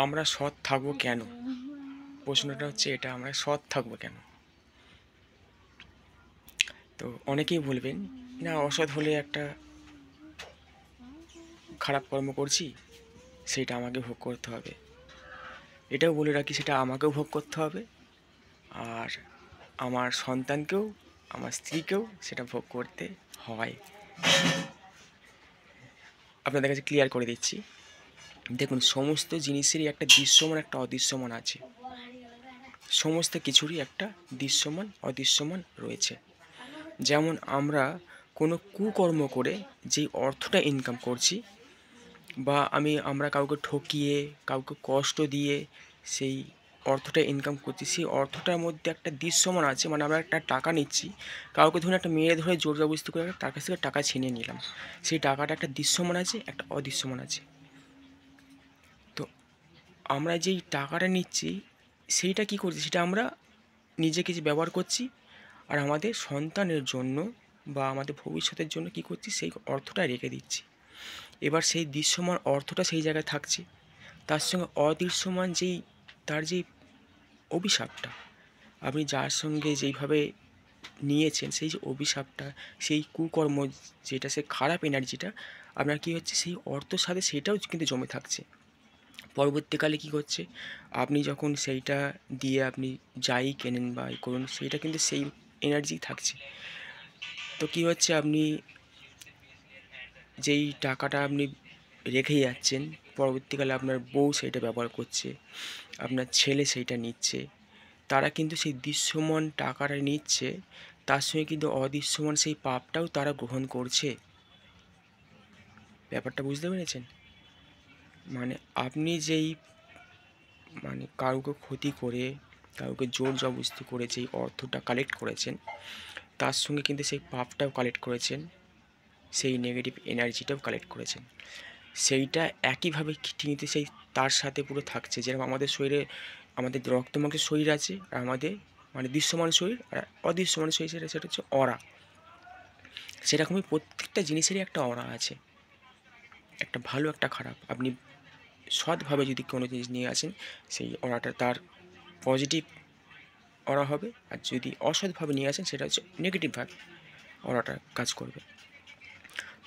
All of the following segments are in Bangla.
আমরা সৎ থাকবো কেন? প্রশ্নটা হচ্ছে এটা, আমরা সৎ থাকবো কেন? তো অনেকেই বলবেন, না অসৎ হলে একটা খারাপ কর্ম করছি, সেটা আমাকে ভোগ করতে হবে। এটাও বলে রাখি, সেটা আমাকেও ভোগ করতে হবে, আর আমার সন্তানকেও, আমার স্ত্রীকেও সেটা ভোগ করতে হয়। আপনাদের কাছে ক্লিয়ার করে দিচ্ছি। দেখুন, সমস্ত জিনিসেরই একটা দৃশ্যমান, একটা অদৃশ্যমান আছে। সমস্ত কিছুরই একটা দৃশ্যমান অদৃশ্যমান রয়েছে। যেমন আমরা কোনো কুকর্ম করে যেই অর্থটা ইনকাম করছি, বা আমরা কাউকে ঠকিয়ে, কাউকে কষ্ট দিয়ে সেই অর্থটা ইনকাম করছি, সেই অর্থটার মধ্যে একটা দৃশ্যমান আছে। মানে আমরা একটা টাকা নিচ্ছি, কাউকে ধরুন একটা মেরে ধরে জোর জবরদস্তি করে তার কাছ থেকে টাকা ছিনিয়ে নিলাম, সেই টাকাটা একটা দৃশ্যমান আছে, একটা অদৃশ্যমান আছে। তো আমরা যেই টাকাটা নিচ্ছি, সেইটা কী করছি, সেটা আমরা নিজে কিছু ব্যবহার করছি, আর আমাদের সন্তানের জন্য বা আমাদের ভবিষ্যতের জন্য কী করছি, সেই অর্থটা রেখে দিচ্ছি। এবার সেই দৃশ্যমান অর্থটা সেই জায়গায় থাকছে, তার সঙ্গে অদৃশ্যমান তার যেই অভিশাপটা, আপনি যার সঙ্গে যেইভাবে নিয়েছেন, সেই যে অভিশাপটা, সেই কুকর্ম, যেটা সে খারাপ এনার্জিটা, আপনার কী হচ্ছে, সেই অর্থের সাথে সেইটাও কিন্তু জমে থাকছে। পরবর্তীকালে কী করছে, আপনি যখন সেইটা দিয়ে আপনি যাই কেনেন বা করুন, সেইটা কিন্তু সেই এনার্জি থাকছে। তো কী হচ্ছে, আপনি যেই টাকাটা আপনি রেখে যাচ্ছেন, পরবর্তীকালে আপনার বউ সেইটা ব্যবহার করছে, আপনার ছেলে সেইটা নিচ্ছে, তারা কিন্তু সেই দৃশ্যমান টাকাটা নিচ্ছে, তার সঙ্গে কিন্তু অদৃশ্যমান সেই পাপটাও তারা গ্রহণ করছে। ব্যাপারটা বুঝতে পেরেছেন? মানে আপনি কাউকে ক্ষতি করে, কাউকে জোর জবরদস্তি করে যেই অর্থটা কালেক্ট করেছেন, তার সঙ্গে কিন্তু সেই পাপটাও কালেক্ট করেছেন, সেই নেগেটিভ এনার্জিটাও কালেক্ট করেছেন। সেইটা একইভাবে কিন্তু সেই তার সাথে পুরো থাকছে। যেরকম আমাদের শরীরে, আমাদের রক্তমাংসের শরীর আছে, আর আমাদের দৃশ্যমান শরীর আর অদৃশ্যমান শরীর, সেটা হচ্ছে অরা। সেরকমই প্রত্যেকটা জিনিসেরই একটা অরা আছে, একটা ভালো একটা খারাপ। আপনি সৎভাবে যদি কোনো জিনিস নিয়ে আসেন, সেই অরাটা তার পজিটিভ অরা হবে, আর যদি অসৎভাবে নিয়ে আসেন, সেটা হচ্ছে নেগেটিভভাবে অরাটা কাজ করবে।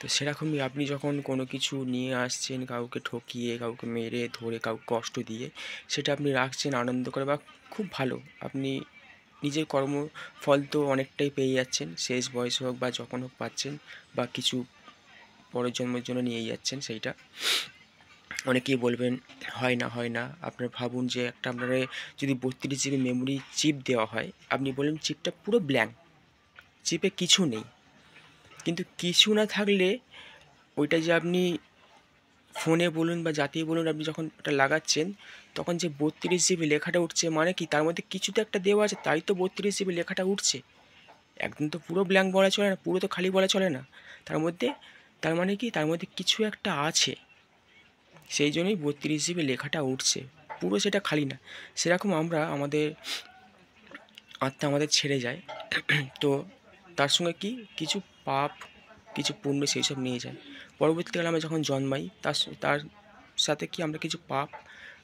তো সেরকমই আপনি যখন কোনো কিছু নিয়ে আসছেন, কাউকে ঠকিয়ে, কাউকে মেরে ধরে, কাউকে কষ্ট দিয়ে, সেটা আপনি রাখছেন আনন্দ করে, বা খুব ভালো, আপনি নিজের কর্মফল তো অনেকটাই পেয়ে যাচ্ছেন, শেষ বয়সে হোক বা যখন হোক পাচ্ছেন, বা কিছু পরের জন্মের জন্য নিয়েই যাচ্ছেন সেইটা। অনেকেই বলবেন, হয় না। আপনারা ভাবুন যে আপনার যদি 32 জিবি মেমোরি চিপ দেওয়া হয়, আপনি বললেন চিপটা পুরো ব্ল্যাঙ্ক, চিপে কিছু নেই। কিন্তু কিছু না থাকলে ওইটা যে আপনি ফোনে বলুন বা যাতেই বলুন, আপনি যখন ওটা লাগাচ্ছেন, তখন যে 32 জিবি লেখাটা উঠছে, মানে কি তার মধ্যে কিছু তো একটা দেওয়া আছে, তাই তো 32 জিবি লেখাটা উঠছে। একদম তো পুরো ব্ল্যাঙ্ক বলা চলে না, পুরো তো খালি বলা চলে না। তার মধ্যে, তার মানে কি, তার মধ্যে কিছু একটা আছে, সেই জন্যই 32 জিবি লেখাটা উঠছে, পুরো সেটা খালি না। সেরকম আমাদের আত্মা আমাদের ছেড়ে যায়, তো তার সঙ্গে কি কিছু পাপ, কিছু পুণ্য সেই সব নিয়ে যায়। পরবর্তীকালে আমরা যখন জন্মাই, তার সাথে কি আমরা কিছু পাপ,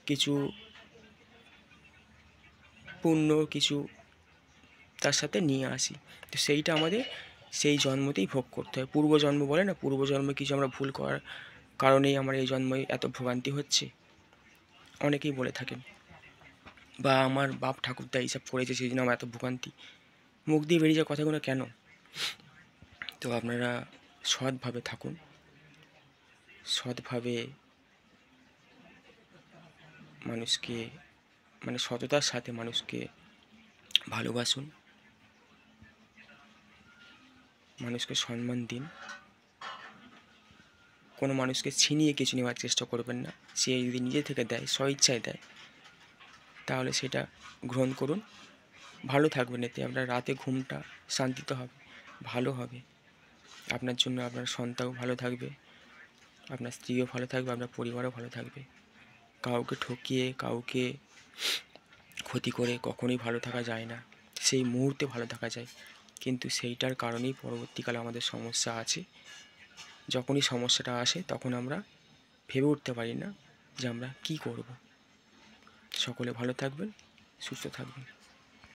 কিছু পুণ্য, কিছু তার সাথে নিয়ে আসি। তো সেইটা আমাদের সেই জন্মতেই ভোগ করতে হয়। পূর্বজন্ম বলে না, পূর্বজন্মে কিছু আমরা ভুল করার কারণেই আমার এই জন্মে এত ভোগান্তি হচ্ছে, অনেকেই বলে থাকেন। বা আমার বাপ ঠাকুরদা এইসব করেছে, সেই জন্য আমার এত ভোগান্তি। মুখ দিয়ে বেরিয়ে যাওয়া কথাগুলো কেন? তো আপনারা সৎভাবে থাকুন, সৎভাবে মানুষকে, সততার সাথে মানুষকে ভালোবাসুন, মানুষকে সম্মান দিন। কোনো মানুষকে ছিনিয়ে কিছু নেওয়ার চেষ্টা করবেন না। সে যদি নিজে থেকে দেয়, স্বইচ্ছায় দেয়, তাহলে সেটা গ্রহণ করুন। ভালো থাকবেন, এতে আপনার রাতে ঘুমটা শান্তিতে হবে, ভালো হবে। আপনার জন্য আপনার সন্তানও ভালো থাকবে, আপনার স্ত্রীও ভালো থাকবে, আপনার পরিবারও ভালো থাকবে। কাউকে ঠকিয়ে, কাউকে ক্ষতি করে কখনোই ভালো থাকা যায় না। সেই মুহূর্তে ভালো থাকা যায়, কিন্তু সেইটার কারণেই পরবর্তীকালে আমাদের সমস্যা আছে। যখনই সমস্যাটা আসে, তখন আমরা ভেবে উঠতে পারি না যে আমরা কী করব। সকলে ভালো থাকবেন, সুস্থ থাকবেন।